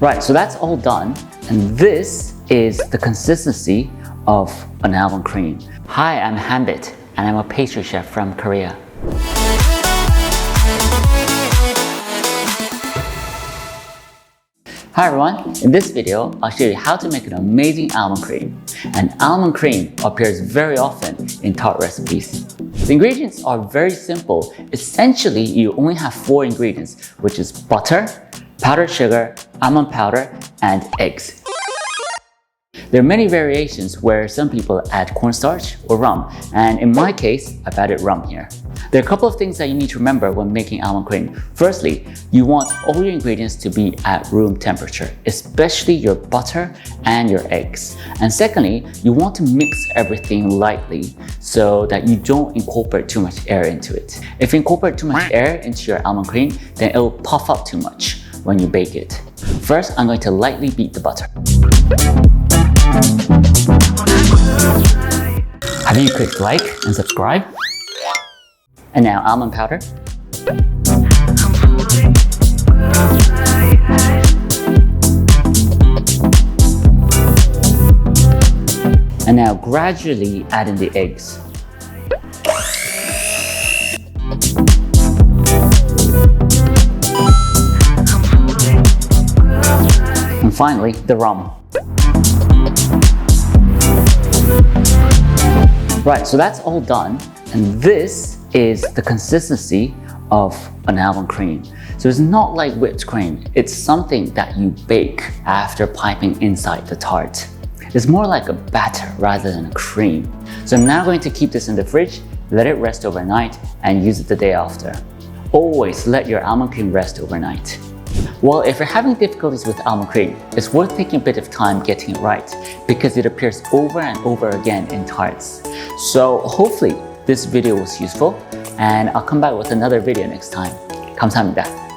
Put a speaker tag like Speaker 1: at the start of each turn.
Speaker 1: Right, so that's all done, and this is the consistency of an almond cream. Hi, I'm Hanbit, and I'm a pastry chef from Korea. Hi everyone, in this video, I'll show you how to make an amazing almond cream. And almond cream appears very often in tart recipes. The ingredients are very simple. Essentially, you only have 4 ingredients, which is butter, powdered sugar, almond powder, and eggs. There are many variations where some people add cornstarch or rum, and in my case, I've added rum here. There are a couple of things that you need to remember when making almond cream. Firstly, you want all your ingredients to be at room temperature, especially your butter and your eggs. And secondly, you want to mix everything lightly so that you don't incorporate too much air into it. If you incorporate too much air into your almond cream, then it'll puff up too much when you bake it. First, I'm going to lightly beat the butter. Have you clicked like and subscribe? And now almond powder. And now gradually add in the eggs. And finally, the rum. Right, so that's all done, and this is the consistency of an almond cream. So it's not like whipped cream, it's something that you bake after piping inside the tart. It's more like a batter rather than a cream. So I'm now going to keep this in the fridge, let it rest overnight, and use it the day after. Always let your almond cream rest overnight. Well, if you're having difficulties with almond cream, it's worth taking a bit of time getting it right because it appears over and over again in tarts. So hopefully this video was useful, and I'll come back with another video next time. 감사합니다.